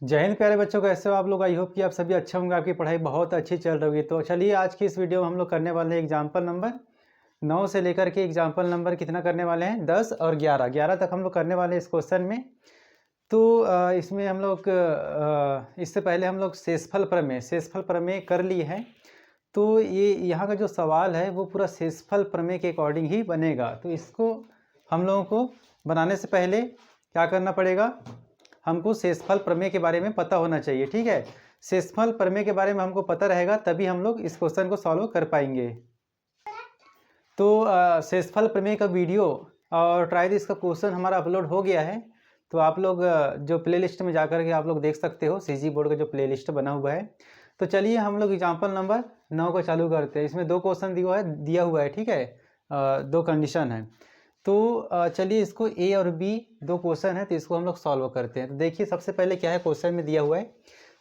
जय हिंद प्यारे बच्चों, कैसे हो आप लोग। आई होप कि आप सभी अच्छे होंगे, आपकी पढ़ाई बहुत अच्छी चल रही है। तो चलिए आज की इस वीडियो में हम लोग करने वाले हैं एग्जाम्पल नंबर 9 से लेकर के एग्जाम्पल नंबर कितना करने वाले हैं 10 और 11 तक हम लोग करने वाले हैं इस क्वेश्चन में। तो इसमें हम लोग इससे पहले हम लोग शेषफल प्रमेय कर लिए हैं। तो ये यहाँ का जो सवाल है वो पूरा शेषफल प्रमेय के अकॉर्डिंग ही बनेगा। तो इसको हम लोगों को बनाने से पहले क्या करना पड़ेगा, हमको शेषफल प्रमेय के बारे में पता होना चाहिए। ठीक है, शेषफल प्रमेय के बारे में हमको पता रहेगा तभी हम लोग इस क्वेश्चन को सॉल्व कर पाएंगे। तो शेषफल प्रमेय का वीडियो और ट्राई दिस का क्वेश्चन हमारा अपलोड हो गया है। तो आप लोग जो प्लेलिस्ट में जाकर के आप लोग देख सकते हो, सीजी बोर्ड का जो प्लेलिस्ट बना हुआ है। तो चलिए हम लोग एग्जाम्पल नंबर 9 को चालू करते हैं। इसमें 2 क्वेश्चन दिया हुआ है। ठीक है, 2 कंडीशन है। तो चलिए इसको ए और बी 2 क्वेश्चन है, तो इसको हम लोग सॉल्व करते हैं। तो देखिए सबसे पहले क्या है, क्वेश्चन में दिया हुआ है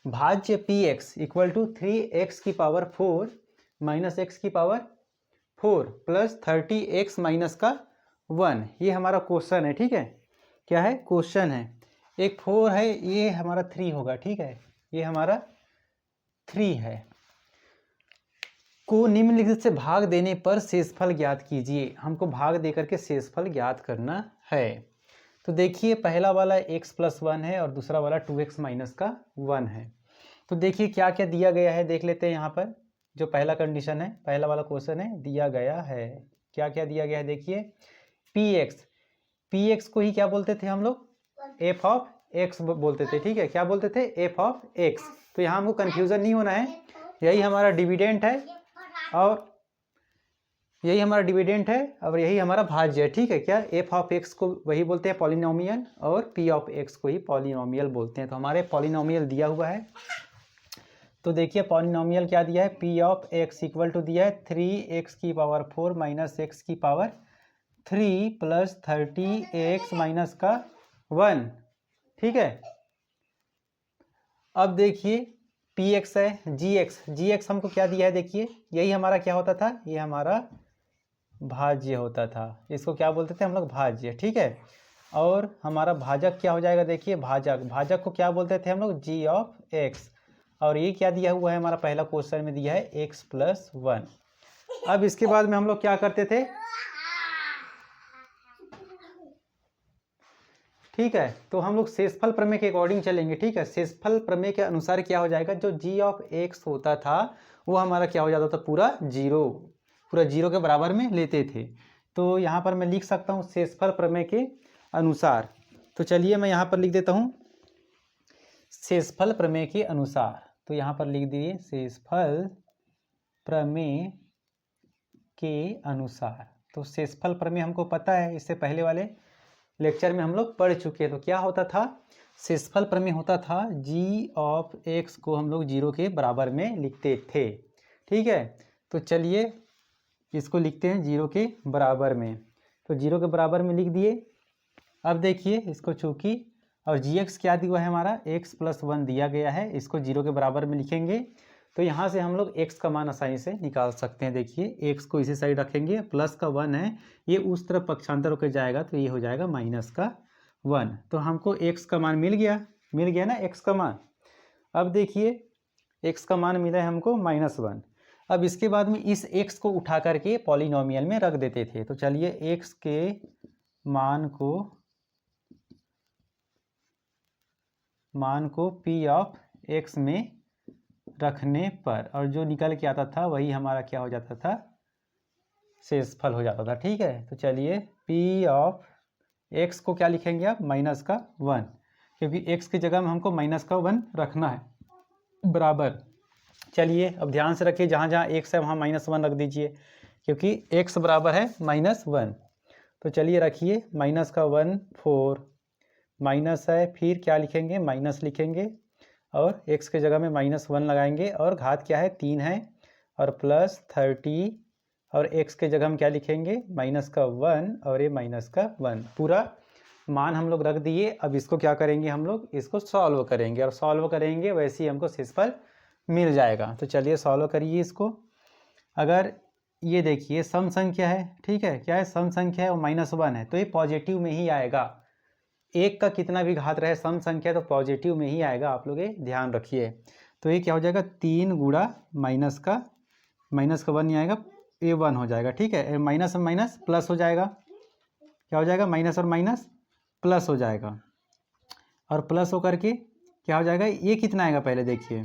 भाज्य P x equal to 3x की पावर 4 माइनस एक्स की पावर 4 प्लस 30x माइनस का 1। ये हमारा क्वेश्चन है। ठीक है, क्या है, क्वेश्चन है। एक 4 है, ये हमारा 3 होगा। ठीक है, ये हमारा 3 है। को निम्नलिखित से भाग देने पर शेषफल ज्ञात कीजिए। हमको भाग देकर के शेषफल ज्ञात करना है। तो देखिए पहला वाला x प्लस 1 है और दूसरा वाला 2x माइनस का 1 है। तो देखिए क्या क्या दिया गया है, देख लेते हैं। यहाँ पर जो पहला कंडीशन है, पहला वाला क्वेश्चन है, दिया गया है क्या क्या दिया गया है। देखिए px को ही क्या बोलते थे हम लोग, f ऑफ x बोलते थे। ठीक है, क्या बोलते थे, f ऑफ x। तो यहाँ हमको कन्फ्यूज़न नहीं होना है, यही हमारा डिविडेंट है और यही हमारा डिविडेंट है और यही हमारा भाज्य है। ठीक है, क्या f ऑफ x को वही बोलते हैं पॉलिनोमियल और p ऑफ x को ही पॉलिनोमियल बोलते हैं। तो हमारे पॉलिनोमियल दिया हुआ है। तो देखिए पॉलिनोमियल क्या दिया है, p of x equal to दिया है 3x की पावर 4 माइनस एक्स की पावर 3 प्लस 30x माइनस का 1। ठीक है, अब देखिए px है, gx हमको क्या दिया है, देखिए यही हमारा क्या होता था, ये हमारा भाज्य होता था। इसको क्या बोलते थे हम लोग, भाज्य। ठीक है, और हमारा भाजक क्या हो जाएगा, देखिए भाजक को क्या बोलते थे हम लोग, g ऑफ x। और ये क्या दिया हुआ है, हमारा पहला क्वेश्चन में दिया है x प्लस 1। अब इसके बाद में हम लोग क्या करते थे, ठीक है, तो हम लोग शेषफल प्रमेय के अकॉर्डिंग चलेंगे। ठीक है, शेषफल प्रमेय के अनुसार क्या हो जाएगा, जो g ऑफ x होता था वो हमारा क्या हो जाता था, पूरा जीरो के बराबर में लेते थे। तो यहाँ पर मैं लिख सकता हूँ शेषफल प्रमेय के अनुसार। तो चलिए मैं यहाँ पर लिख देता हूँ शेषफल प्रमेय के अनुसार। तो यहाँ पर लिख दिए शेषफल प्रमेय के अनुसार। तो शेषफल प्रमेय हमको पता है, इससे पहले वाले लेक्चर में हम लोग पढ़ चुके हैं। तो क्या होता था, शेषफल प्रमेय होता था g ऑफ x को हम लोग 0 के बराबर में लिखते थे। ठीक है, तो चलिए इसको लिखते हैं 0 के बराबर में। तो 0 के बराबर में लिख दिए। अब देखिए इसको चूंकि और gx क्या दिया है हमारा, x प्लस 1 दिया गया है, इसको 0 के बराबर में लिखेंगे। तो यहाँ से हम लोग x का मान आसानी से निकाल सकते हैं। देखिए x को इसी साइड रखेंगे, प्लस का 1 है, ये उस तरफ पक्षांतर होकर जाएगा तो ये हो जाएगा माइनस का 1। तो हमको x का मान मिल गया ना, x का मान। अब देखिए x का मान मिला है हमको -1। अब इसके बाद में इस x को उठा करके पॉलिनोमियल में रख देते थे। तो चलिए x के मान को p ऑफ x में रखने पर, और जो निकल के आता था वही हमारा क्या हो जाता था, शेषफल हो जाता था। ठीक है, तो चलिए p ऑफ x को क्या लिखेंगे आप, माइनस का 1, क्योंकि x की जगह में हमको माइनस का 1 रखना है बराबर। चलिए अब ध्यान से रखिए, जहाँ जहाँ x है वहाँ -1 रख दीजिए, क्योंकि x बराबर है -1। तो चलिए रखिए माइनस का 1 4 माइनस है, फिर क्या लिखेंगे, माइनस लिखेंगे और x के जगह में -1 लगाएंगे और घात क्या है 3 है, और प्लस 30 और x के जगह हम क्या लिखेंगे, माइनस का 1 और ये माइनस का 1। पूरा मान हम लोग रख दिए। अब इसको क्या करेंगे, हम लोग इसको सॉल्व करेंगे और सॉल्व करेंगे वैसे ही हमको शेषफल मिल जाएगा। तो चलिए सॉल्व करिए इसको। अगर ये देखिए सम संख्या है, ठीक है, क्या है, सम संख्या है और -1 है, तो ये पॉजिटिव में ही आएगा। एक का कितना भी घात रहे सम संख्या तो पॉजिटिव में ही आएगा, आप लोग ये ध्यान रखिए। तो ये क्या हो जाएगा 3 गुणा माइनस का 1 नहीं आएगा, ये 1 हो जाएगा, ठीक है। माइनस और माइनस प्लस हो जाएगा, क्या हो जाएगा माइनस और माइनस प्लस हो जाएगा, और प्लस होकर के क्या हो जाएगा, ये कितना आएगा पहले देखिए,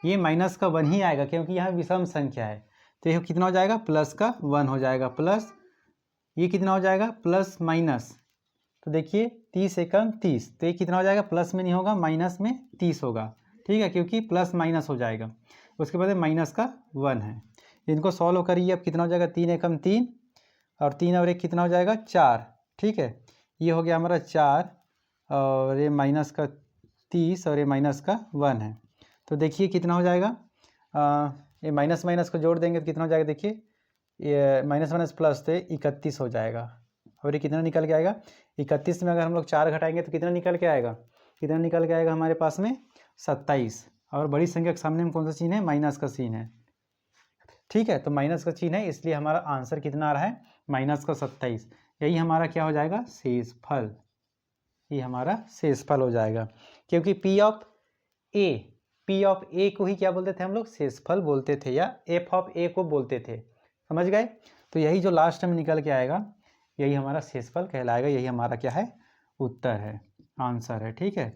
ये माइनस का 1 ही आएगा क्योंकि यहाँ विषम संख्या है। तो ये कितना हो जाएगा प्लस का 1 हो जाएगा, प्लस ये कितना हो जाएगा प्लस माइनस, तो देखिए 30 एकम 30, तो ये कितना हो जाएगा प्लस में नहीं होगा माइनस में 30 होगा, ठीक है, क्योंकि प्लस माइनस हो जाएगा। उसके बाद माइनस का 1 है, इनको सॉल्व करिए, अब कितना हो जाएगा 3 एकम 3 और 3 और 1 कितना हो जाएगा 4, ठीक है। ये हो गया हमारा 4 और ये माइनस का 30 और ये माइनस का 1 है। तो देखिए कितना हो जाएगा, ये माइनस माइनस को जोड़ देंगे तो कितना हो जाएगा, देखिए ये माइनस माइनस प्लस तो 31 हो जाएगा, और ये कितना निकल के आएगा 31 में अगर हम लोग 4 घटाएंगे तो कितना निकल के आएगा, कितना निकल के आएगा हमारे पास में 27, और बड़ी संख्या के सामने में कौन सा चिन्ह है, माइनस का चिन्ह है, ठीक है। तो माइनस का चिन्ह है इसलिए हमारा आंसर कितना आ रहा है माइनस का 27, यही हमारा क्या हो जाएगा शेषफल, ये हमारा शेषफल हो जाएगा, क्योंकि पी ऑफ ए को ही क्या बोलते थे हम लोग शेषफल बोलते थे, या एफ ऑफ ए को बोलते थे, समझ गए। तो यही जो लास्ट में निकल के आएगा यही हमारा शेषफल कहलाएगा, यही हमारा क्या है उत्तर है, आंसर है, ठीक है।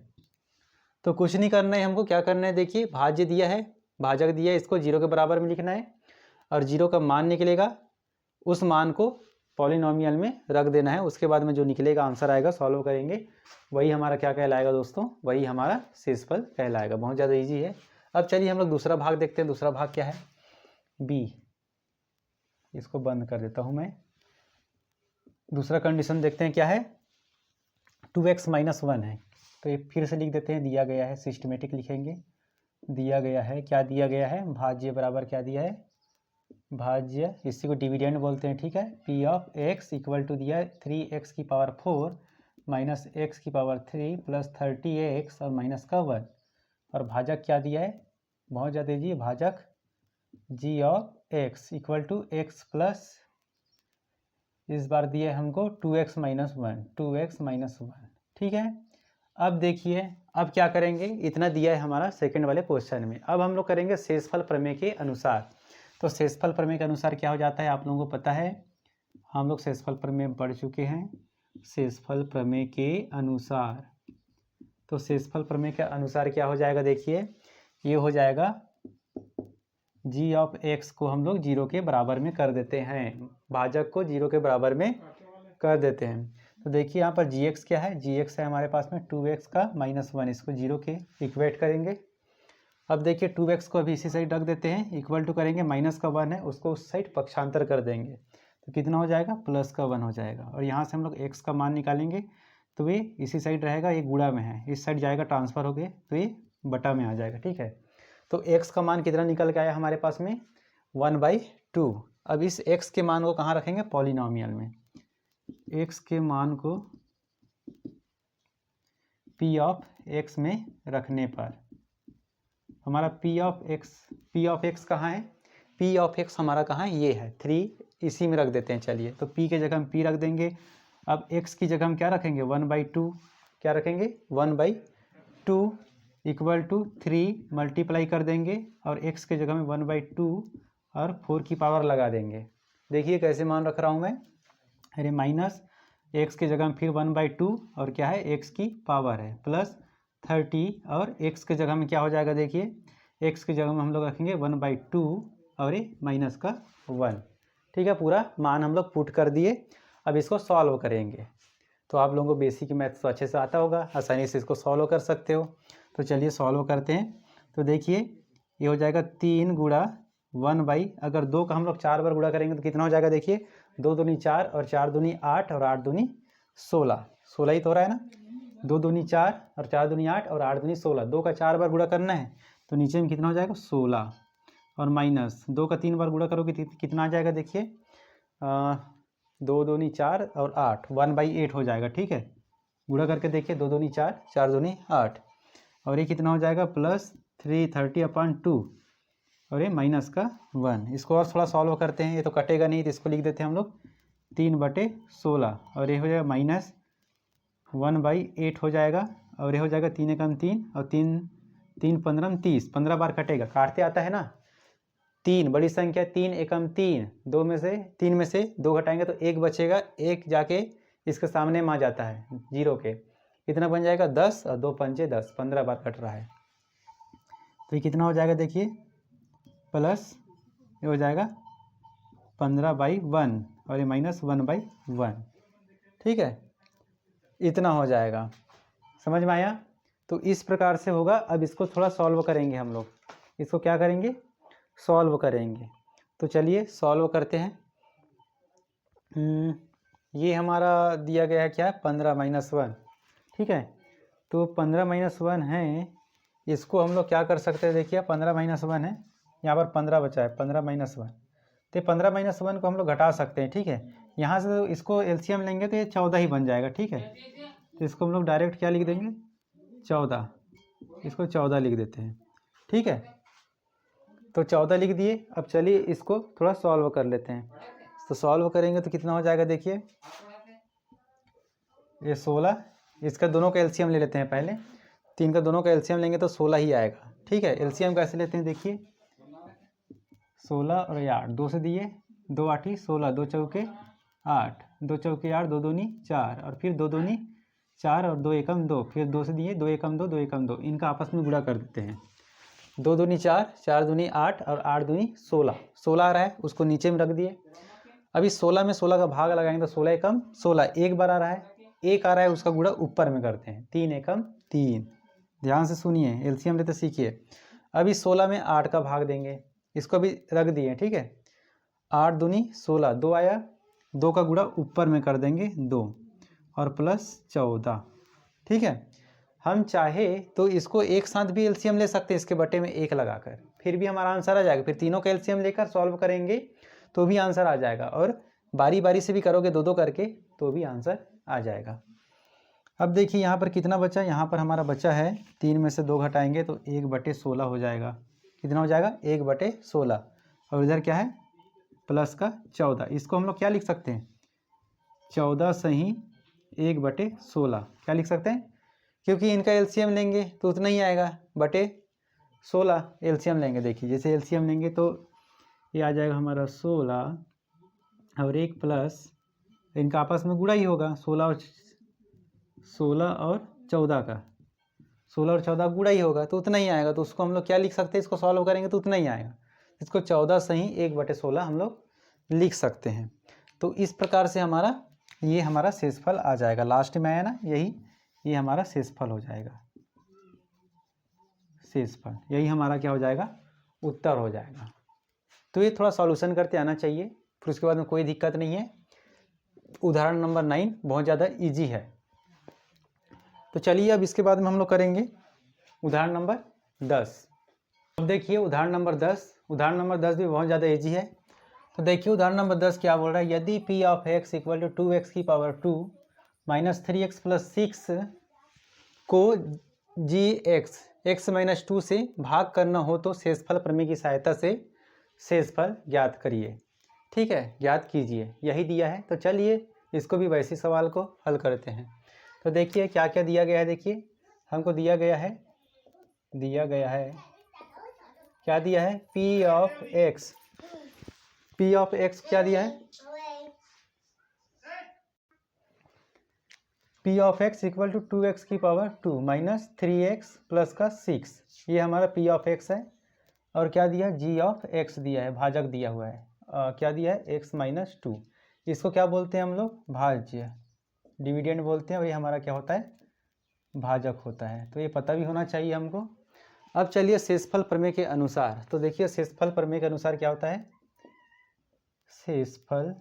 तो कुछ नहीं करना है हमको, क्या करना है देखिए, भाज्य दिया है, भाजक दिया है, इसको 0 के बराबर में लिखना है, और 0 का मान निकलेगा उस मान को पॉलिनोमियल में रख देना है, उसके बाद में जो निकलेगा आंसर आएगा सॉल्व करेंगे, वही हमारा क्या कहलाएगा दोस्तों, वही हमारा शेषफल कहलाएगा। बहुत ज़्यादा इजी है। अब चलिए हम लोग दूसरा भाग देखते हैं, दूसरा भाग क्या है बी, इसको बंद कर देता हूँ मैं। दूसरा कंडीशन देखते हैं क्या है, 2x - 1 है, तो ये फिर से लिख देते हैं, दिया गया है, सिस्टमेटिक लिखेंगे, दिया गया है, क्या दिया गया है, भाज्य बराबर क्या दिया है, भाज्य, इसी को डिविडेंड बोलते हैं, ठीक है। P of X equal to दिया है 3x की पावर 4 माइनस x की पावर 3 प्लस 30x और माइनस का 1, और भाजक क्या दिया है, बहुत ज़्यादा जी, भाजक g of x equal to x plus, इस बार दिए हमको 2x - 1, 2x - 1, ठीक है। अब देखिए अब क्या करेंगे, इतना दिया है हमारा सेकंड वाले क्वेश्चन में, अब हम लोग करेंगे शेषफल प्रमेय के अनुसार। तो शेषफल प्रमेय के अनुसार क्या हो जाता है, आप लोगों को पता है, हम लोग शेषफल प्रमेय पढ़ चुके हैं। शेषफल प्रमेय के अनुसार, तो शेषफल प्रमेय के अनुसार क्या हो जाएगा देखिए, ये हो जाएगा g ऑफ x को हम लोग 0 के बराबर में कर देते हैं, भाजक को 0 के बराबर में कर देते हैं। तो देखिए यहाँ पर gx क्या है, gx है हमारे पास में 2x का -1, इसको 0 के इक्वेट करेंगे। अब देखिए 2x को अभी इसी साइड रख देते हैं, इक्वल टू करेंगे, माइनस का 1 है उसको उस साइड पक्षांतर कर देंगे, तो कितना हो जाएगा प्लस का 1 हो जाएगा, और यहाँ से हम लोग x का मान निकालेंगे, तो ये इसी साइड रहेगा, ये गुणा में है, इस साइड जाएगा ट्रांसफर हो गए, तो ये बटा में आ जाएगा, ठीक है। तो x का मान कितना निकल के आया हमारे पास में 1/2। अब इस x के मान को कहाँ रखेंगे, पॉलिनोमियल में, x के मान को p ऑफ x में रखने पर हमारा p ऑफ x कहाँ है, p ऑफ x हमारा कहाँ है, ये है 3, इसी में रख देते हैं। चलिए तो p के जगह हम p रख देंगे, अब x की जगह हम क्या रखेंगे 1/2, क्या रखेंगे 1/2 इक्वल टू 3 मल्टीप्लाई कर देंगे, और x के जगह में 1/2 और 4 की पावर लगा देंगे। देखिए कैसे मान रख रहा हूँ मैं, अरे माइनस x के जगह में फिर 1/2 और क्या है x की पावर है प्लस 30, और x के जगह में क्या हो जाएगा देखिए, x की जगह में हम लोग रखेंगे 1/2 और ये माइनस का 1, ठीक है। पूरा मान हम लोग पुट कर दिए, अब इसको सॉल्व करेंगे। तो आप लोगों को बेसिक मैथ्स तो अच्छे से आता होगा, आसानी से इसको सॉल्व कर सकते हो। तो चलिए सॉल्व करते हैं। तो देखिए ये हो जाएगा 3 गुणा 1/, अगर 2 का हम लोग 4 बार गुणा करेंगे तो कितना हो जाएगा देखिए, 2 दूनी 4 और 4 दूनी 8 और 8 दूनी 16, 16 ही तो हो रहा है ना, 2 दूनी 4 और 4 दूनी 8 और 8 दूनी 16, 2 का 4 बार गुणा करना है तो नीचे में कितना हो जाएगा 16, और माइनस 2 का 3 बार गुणा करोगे कितना आ जाएगा देखिए, 2 दूनी 4 और 8, 1/8 हो जाएगा, ठीक है। गुणा करके देखिए, 2 दूनी 4, 4 दूनी 8, और ये कितना हो जाएगा प्लस 330/2, और ये माइनस का 1। इसको और थोड़ा सॉल्व करते हैं, ये तो कटेगा नहीं, तो इसको लिख देते हैं हम लोग 3/16, और ये हो जाएगा 1/8 हो जाएगा और ये हो जाएगा 3 एकम 3 और 3 पंद्रह 30, 15 बार कटेगा, काटते आता है ना। 3 बड़ी संख्या 3 एकम 3, 3 में से 2 घटाएंगे तो 1 बचेगा, 1 जाके इसके सामने में आ जाता है 0 के, कितना बन जाएगा 10 और 2 पंचे 10, 15 बार कट रहा है। तो ये कितना हो जाएगा देखिए, प्लस ये हो जाएगा 15/1 और ये -1/1, ठीक है, इतना हो जाएगा। समझ में आया? तो इस प्रकार से होगा। अब इसको थोड़ा सॉल्व करेंगे हम लोग, इसको क्या करेंगे, सॉल्व करेंगे। तो चलिए सॉल्व करते हैं। ये हमारा दिया गया है क्या, 15-1, ठीक है। तो 15-1 है, इसको हम लोग क्या कर सकते हैं, देखिए 15-1 है, यहाँ पर 15 बचा है, 15-1, तो 15-1 को हम लोग घटा सकते हैं, ठीक है। यहाँ से इसको एलसीएम लेंगे तो ये 14 ही बन जाएगा, ठीक है। तो इसको हम लोग डायरेक्ट क्या लिख देंगे, 14, इसको 14 लिख देते हैं, ठीक है। तो 14 लिख दिए। अब चलिए इसको थोड़ा सॉल्व कर लेते हैं। तो सॉल्व करेंगे तो कितना हो जाएगा देखिए, ये 16, इसका दोनों का एलसीएम ले लेते हैं पहले, 3 का दोनों का एलसीएम लेंगे तो 16 ही आएगा, ठीक है। एलसीएम कैसे लेते हैं देखिए, 16 और 8, 2 से दिए, 2 8 16, 2 चौके 8, 2 चौके 8, 2 दूनी 4 और फिर 2 दूनी 4 और 2 एकम 2, फिर 2 से दिए, 2 एकम 2, 2 एकम 2, इनका आपस में गुणा कर देते हैं। 2 दूनी 4, 4 दूनी 8 और 8 दूनी 16, 16 आ रहा है, उसको नीचे में रख दिए। अभी 16 में 16 का भाग लगाएंगे तो 16 एकम 16, एक बार आ रहा है, एक आ रहा है, उसका गुणा ऊपर में करते हैं, 3 एकम 3। ध्यान से सुनिए, एलसीएम लेते सीखिए। अभी 16 में 8 का भाग देंगे, इसको भी रख दिए, ठीक है। 8 दूनी 16, 2 आया, 2 का गुणा ऊपर में कर देंगे 2 और प्लस 14, ठीक है। हम चाहे तो इसको एक साथ भी एलसीएम ले सकते हैं, इसके बटे में 1 लगाकर, फिर भी हमारा आंसर आ जाएगा। फिर तीनों का एलसीएम लेकर सॉल्व करेंगे तो भी आंसर आ जाएगा, और बारी बारी से भी करोगे 2-2 करके तो भी आंसर आ जाएगा। अब देखिए यहाँ पर कितना बचा, यहाँ पर हमारा बचा है 3 में से 2 घटाएंगे तो 1/16 हो जाएगा। कितना हो जाएगा, 1/16, और इधर क्या है, प्लस का 14। इसको हम लोग क्या लिख सकते हैं, 14 सही 1/16 क्या लिख सकते हैं, क्योंकि इनका एलसीएम लेंगे तो उतना ही आएगा, बटे 16 एलसीएम लेंगे। देखिए जैसे एलसीएम लेंगे तो ये आ जाएगा हमारा 16 और 1 प्लस, इनका आपस में गुणा ही होगा, 16 और 14 का, 16 और 14 गुणा ही होगा तो उतना ही आएगा। तो उसको हम लोग क्या लिख सकते हैं, इसको सॉल्व करेंगे तो उतना ही आएगा, इसको 14 सही 1/16 हम लोग लिख सकते हैं। तो इस प्रकार से ये हमारा शेषफल आ जाएगा, लास्ट में आया ना यही, ये हमारा शेषफल हो जाएगा, शेषफल यही हमारा क्या हो जाएगा, उत्तर हो जाएगा। तो ये थोड़ा सॉल्यूशन करते आना चाहिए, फिर उसके बाद में कोई दिक्कत नहीं है। उदाहरण नंबर 9 बहुत ज़्यादा इजी है। तो चलिए अब इसके बाद में हम लोग करेंगे उदाहरण नंबर 10। अब देखिए उदाहरण नंबर 10 भी बहुत ज़्यादा इजी है। तो देखिए उदाहरण नंबर 10 क्या बोल रहा है, यदि p of x equal to 2x की पावर 2 माइनस 3x प्लस 6 को x-2 से भाग करना हो तो शेषफल प्रमेय की सहायता से शेषफल ज्ञात करिए। ठीक है, ज्ञात कीजिए, यही दिया है। तो चलिए इसको भी वैसे सवाल को हल करते हैं। तो देखिए क्या क्या दिया गया है, देखिए हमको दिया गया है क्या दिया है, p ऑफ x क्या दिया है, p of x equal to 2x की पावर 2 माइनस 3x प्लस का 6, ये हमारा p ऑफ x है। और क्या दिया, g ऑफ x दिया है, भाजक दिया हुआ है। क्या दिया है, x माइनस 2, इसको क्या बोलते हैं हम लोग, भाज्य, डिविडेंड बोलते हैं, वही हमारा क्या होता है, भाजक होता है। तो ये पता भी होना चाहिए हमको। अब चलिए शेषफल प्रमेय के अनुसार, तो देखिए शेषफल प्रमेय के अनुसार क्या होता है, शेषफल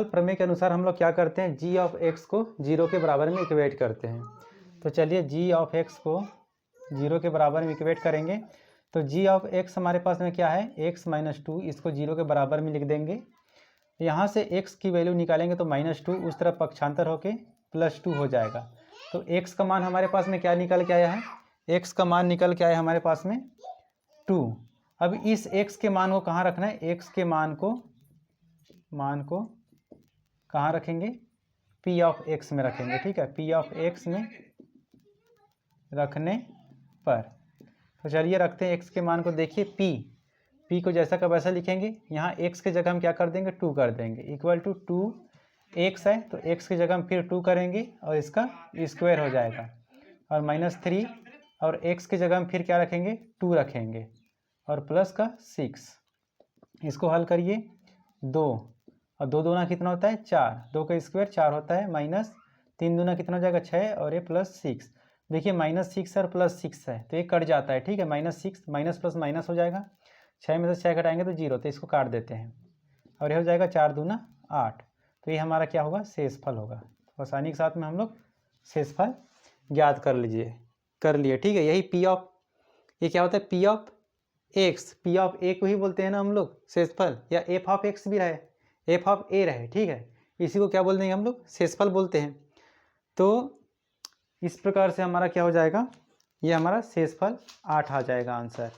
प्रमेय के अनुसार हम लोग क्या करते हैं, g ऑफ x को 0 के बराबर में इक्वेट करते हैं। तो चलिए g ऑफ x को 0 के बराबर में इक्वेट करेंगे। तो g ऑफ x हमारे पास में क्या है, x माइनस 2, इसको 0 के बराबर में लिख देंगे। यहाँ से x की वैल्यू निकालेंगे तो -2 उस तरफ पक्षांतर होके +2 हो जाएगा। तो x का मान हमारे पास में क्या निकल के आया है, x का मान निकल के आया हमारे पास में 2। अब इस x के मान को कहाँ रखना है, x के मान को मान को कहाँ रखेंगे, पी ऑफ एक्स में रखेंगे, ठीक है, पी ऑफ एक्स में रखने पर। तो चलिए रखते हैं एक्स के मान को। देखिए पी को जैसा का वैसा लिखेंगे, यहाँ एक्स की जगह हम क्या कर देंगे, 2 कर देंगे, इक्वल टू 2 एक्स है तो एक्स की जगह हम फिर 2 करेंगे और इसका स्क्वायर हो जाएगा, और -3 और एक्स की जगह हम फिर क्या रखेंगे, 2 रखेंगे और प्लस का 6। इसको हल करिए, 2 और 2 दूना कितना होता है 4, 2 का स्क्वायर 4 होता है, माइनस 3 दूना कितना हो जाएगा 6 और ये +6। देखिए -6 और +6 है तो ये कट जाता है, ठीक है, -6 माइनस प्लस माइनस हो जाएगा, 6 में से 6 घटाएंगे तो 0, तो इसको काट देते हैं और ये हो जाएगा 4 दूना 8। तो ये हमारा क्या होगा, शेषफल होगा। तो आसानी के साथ में हम लोग शेषफल ज्ञात कर लिए, ठीक है। यही पी ऑफ, ये क्या होता है, P of x, p of a को ही बोलते हैं ना हम लोग शेषफल, या एफ ऑफ एक्स भी रहे, एफ ऑफ ए रहे, ठीक है, इसी को क्या बोल देंगे हम लोग, शेषफल बोलते हैं। तो इस प्रकार से हमारा क्या हो जाएगा, ये हमारा शेषफल 8 आ जाएगा आंसर।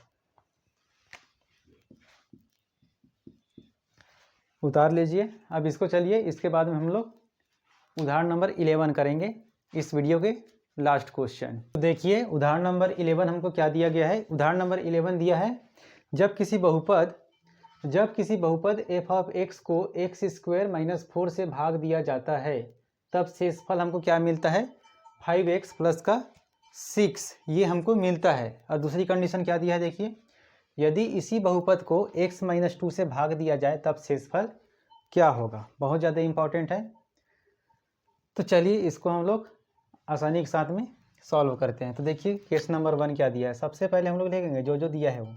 उतार लीजिए। अब इसको चलिए, इसके बाद में हम लोग उदाहरण नंबर 11 करेंगे, इस वीडियो के लास्ट क्वेश्चन। तो देखिए उदाहरण नंबर 11 हमको क्या दिया गया है। उदाहरण नंबर 11 दिया है, जब किसी बहुपद f ऑफ x को x² - 4 से भाग दिया जाता है तब शेषफल हमको क्या मिलता है, 5x + का 6, ये हमको मिलता है। और दूसरी कंडीशन क्या दिया है, देखिए, यदि इसी बहुपद को x - 2 से भाग दिया जाए तब शेषफल क्या होगा। बहुत ज़्यादा इंपॉर्टेंट है। तो चलिए इसको हम लोग आसानी के साथ में सॉल्व करते हैं। तो देखिए केस नंबर 1 क्या दिया है, सबसे पहले हम लोग लिखेंगे जो दिया है वो।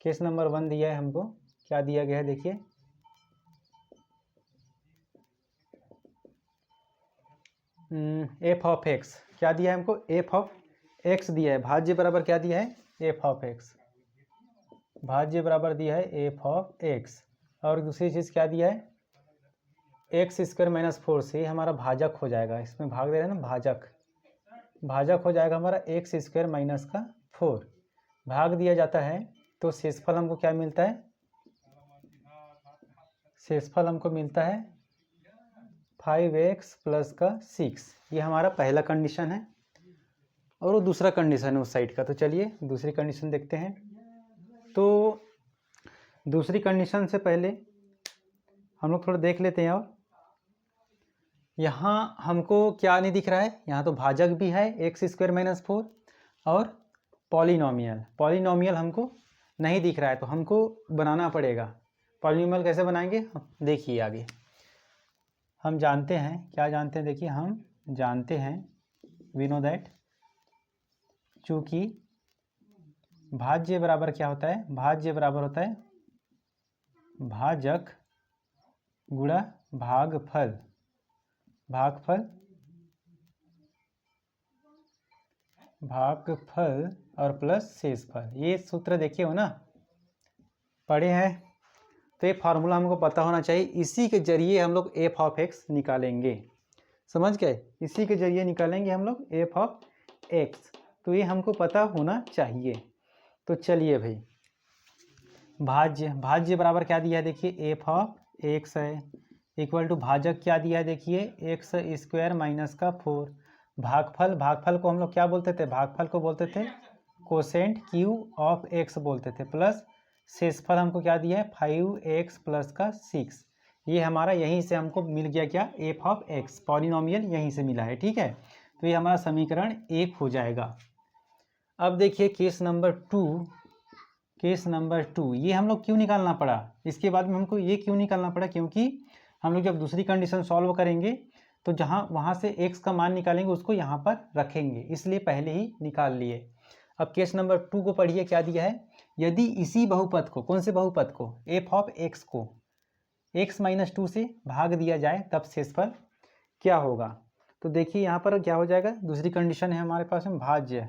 केस नंबर 1 दिया है हमको, क्या दिया गया है, देखिए एफ ऑफ एक्स क्या दिया है हमको, एफ ऑफ एक्स दिया है, भाज्य बराबर क्या दिया है, एफ ऑफ एक्स, भाज्य बराबर दिया है एफ ऑफ एक्स। और दूसरी चीज़ क्या दिया है, x² - 4 से हमारा भाजक हो जाएगा, इसमें भाग दे रहे हैं ना, भाजक हो जाएगा हमारा x² - 4, भाग दिया जाता है तो शेषफल हमको क्या मिलता है, शेषफल हमको मिलता है 5x + का 6, ये हमारा पहला कंडीशन है। और वो दूसरा कंडीशन है उस साइड का। तो चलिए दूसरी कंडीशन देखते हैं। तो दूसरी कंडीशन से पहले हम लोग थोड़ा देख लेते हैं। और यहाँ हमको क्या नहीं दिख रहा है, यहाँ तो भाजक भी है x² - 4 और पॉलिनोमियल हमको नहीं दिख रहा है, तो हमको बनाना पड़ेगा। पॉलिनोमियल कैसे बनाएंगे, देखिए आगे हम जानते हैं, क्या जानते हैं, देखिए हम जानते हैं, वी नो दैट, चूँकि भाज्य बराबर क्या होता है, भाज्य बराबर होता है भाजक गुणा भागफल और प्लस शेषफल। ये सूत्र देखिए हो ना, पढ़े हैं, तो ये फार्मूला हमको पता होना चाहिए। इसी के जरिए हम लोग एफ ऑफ एक्स निकालेंगे, समझ गए, इसी के जरिए निकालेंगे हम लोग एफ ऑफ एक्स, तो ये हमको पता होना चाहिए। तो चलिए भाई, भाज्य बराबर क्या दिया है, देखिए एफ ऑफ एक्स है, इक्वल टू भाजक क्या दिया है, देखिए x² - का 4, भागफल को हम लोग क्या बोलते थे, भागफल को बोलते थे कोसेंट क्यू ऑफ एक्स बोलते थे, प्लस शेषफल हमको क्या दिया है 5x + का 6, ये हमारा यहीं से हमको मिल गया क्या, एफ ऑफ एक्स, पॉलिनोमियल यहीं से मिला है, ठीक है। तो ये हमारा समीकरण 1 हो जाएगा। अब देखिए केस नंबर 2, ये हम लोग क्यों निकालना पड़ा, इसके बाद में हमको ये क्यों निकालना पड़ा, क्योंकि हम लोग जब दूसरी कंडीशन सॉल्व करेंगे तो वहाँ से x का मान निकालेंगे उसको यहाँ पर रखेंगे, इसलिए पहले ही निकाल लिए। अब केस नंबर 2 को पढ़िए, क्या दिया है, यदि इसी बहुपद को, कौन से बहुपद को, एफ ऑफ एक्स को x - 2 से भाग दिया जाए तब शेषफल क्या होगा। तो देखिए यहाँ पर क्या हो जाएगा, दूसरी कंडीशन है हमारे पास में भाज्य,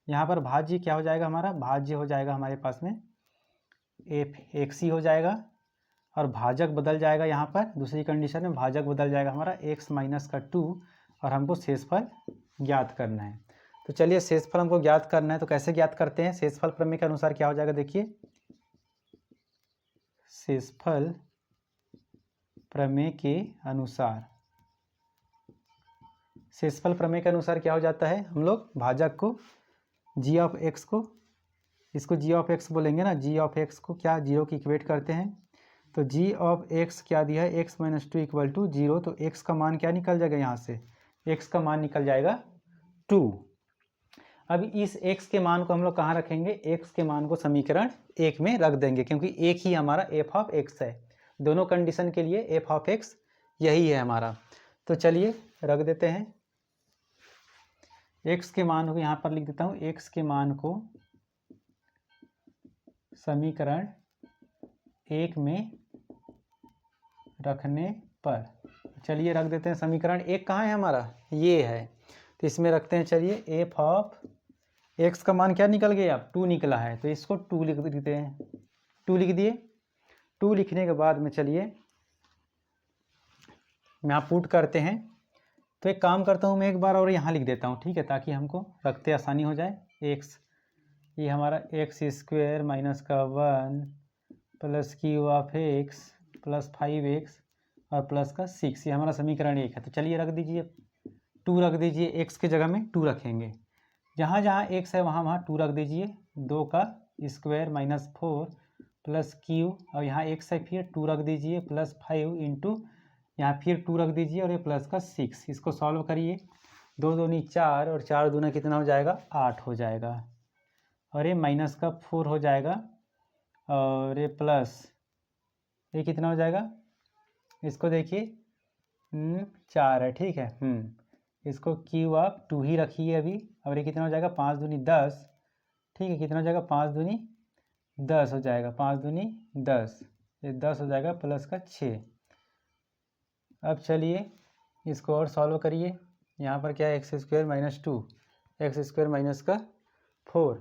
यहाँ पर भाज्य क्या हो जाएगा, हमारा भाज्य हो जाएगा हमारे पास में एफ एक्स ही हो जाएगा, और भाजक बदल जाएगा, यहाँ पर दूसरी कंडीशन में भाजक बदल जाएगा हमारा x - का 2, और हमको शेषफल ज्ञात करना है। तो चलिए शेषफल हमको ज्ञात करना है, तो कैसे ज्ञात करते हैं, शेषफल प्रमेय के अनुसार क्या हो जाएगा, देखिए शेषफल प्रमेय के अनुसार, शेषफल प्रमेय के अनुसार क्या हो जाता है, हम लोग भाजक को g ऑफ x को, इसको g ऑफ x बोलेंगे ना, g ऑफ x को क्या जीरो की इक्वेट करते हैं। तो g ऑफ x क्या दिया है, x - 2 = 0। तो x का मान क्या निकल जाएगा, यहाँ से x का मान निकल जाएगा 2। अब इस x के मान को हम लोग कहाँ रखेंगे, x के मान को समीकरण 1 में रख देंगे, क्योंकि एक ही हमारा f ऑफ x है। दोनों कंडीशन के लिए f ऑफ x यही है हमारा। तो चलिए रख देते हैं, x के मान को यहाँ पर लिख देता हूँ, x के मान को समीकरण 1 में रखने पर, चलिए रख देते हैं। समीकरण 1 कहाँ है हमारा, ये है, तो इसमें रखते हैं। चलिए f ऑफ x का मान क्या निकल गया, 2 निकला है, तो इसको 2 लिख देते हैं। 2 लिख दिए। 2 लिखने के बाद में चलिए यहाँ पुट करते हैं। तो एक काम करता हूँ मैं, एक बार और यहाँ लिख देता हूँ, ठीक है, ताकि हमको रखते आसानी हो जाए। x ये हमारा x² - 1 plus Q of x plus 5x और प्लस का 6, ये हमारा समीकरण 1 है। तो चलिए रख दीजिए, 2 रख दीजिए, x के जगह में 2 रखेंगे, जहाँ जहाँ x है वहाँ वहाँ 2 रख दीजिए। 2 का स्क्वायर -4 प्लस q, और यहाँ x है फिर 2 रख दीजिए, प्लस 5 इंटू यहाँ फिर 2 रख दीजिए, और ये प्लस का 6। इसको सॉल्व करिए, 2 दूनी 4 और 4 दूना कितना हो जाएगा, 8 हो जाएगा, और ये माइनस का 4 हो जाएगा, और ये प्लस ये कितना हो जाएगा, इसको देखिए 4 है, ठीक है। इसको क्यू ऑफ 2 ही रखिए अभी, और ये कितना हो जाएगा, 5 दूनी 10, ठीक है, कितना हो जाएगा, 5 दूनी 10 हो जाएगा, 5 दूनी 10, ये 10 हो जाएगा, प्लस का 6। अब चलिए इसको और सॉल्व करिए। यहाँ पर क्या है, x² - 2, x² - 4,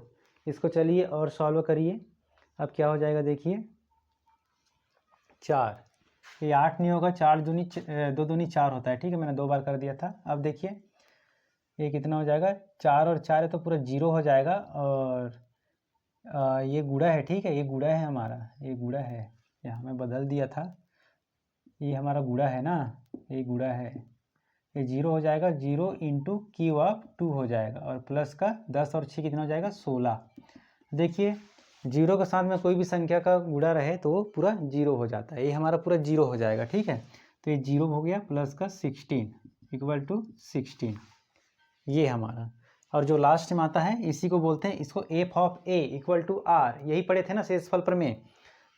इसको चलिए और सॉल्व करिए। अब क्या हो जाएगा, देखिए 4, ये 8 नहीं होगा, 2 दूनी 4 होता है, ठीक है, मैंने 2 बार कर दिया था। अब देखिए ये कितना हो जाएगा, 4 और 4 है तो पूरा 0 हो जाएगा, और ये गुणा है, ठीक है, ये गुणा है हमारा, ये गुणा है, यहाँ मैं बदल दिया था, ये हमारा गुणा है ना, ये गुणा है, ये 0 हो जाएगा, 0 इंटू क्यू ऑफ 2 हो जाएगा, और प्लस का 10 और 6 कितना हो जाएगा, 16। देखिए 0 के साथ में कोई भी संख्या का गुणा रहे तो वो पूरा 0 हो जाता है, ये हमारा पूरा 0 हो जाएगा, ठीक है। तो ये 0 हो गया, प्लस का 16 = 16, ये हमारा। और जो लास्ट में आता है इसी को बोलते हैं, इसको f ऑफ a = r, यही पढ़े थे ना शेषफल प्रमेय।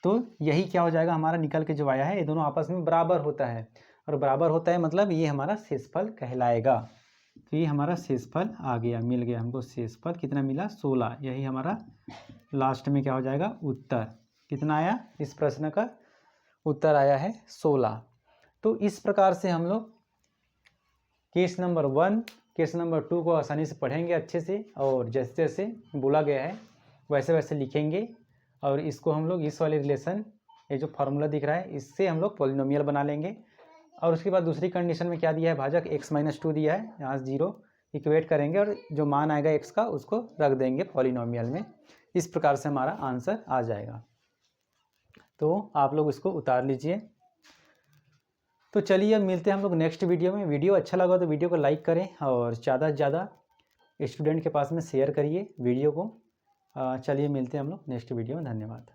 तो यही क्या हो जाएगा, हमारा निकल के जो आया है, ये दोनों आपस में बराबर होता है, और बराबर होता है मतलब ये हमारा शेषफल कहलाएगा। तो ये हमारा शेषफल आ गया, मिल गया हमको शेषफल, कितना मिला, 16। यही हमारा लास्ट में क्या हो जाएगा, उत्तर कितना आया, इस प्रश्न का उत्तर आया है 16। तो इस प्रकार से हम लोग केस नंबर 1, केस नंबर 2 को आसानी से पढ़ेंगे अच्छे से, और जैसे जैसे बोला गया है वैसे वैसे लिखेंगे, और इसको हम लोग इस वाले रिलेशन, ये जो फार्मूला दिख रहा है, इससे हम लोग पॉलिनोमियल बना लेंगे। और उसके बाद दूसरी कंडीशन में क्या दिया है, भाजक x - 2 दिया है, यहाँ 0 इक्वेट करेंगे, और जो मान आएगा x का उसको रख देंगे पॉलिनोमियल में। इस प्रकार से हमारा आंसर आ जाएगा। तो आप लोग इसको उतार लीजिए। तो चलिए अब मिलते हैं हम लोग नेक्स्ट वीडियो में। वीडियो अच्छा लगा तो वीडियो को लाइक करें, और ज़्यादा से ज़्यादा स्टूडेंट के पास में शेयर करिए वीडियो को। चलिए मिलते हैं हम लोग नेक्स्ट वीडियो में। धन्यवाद।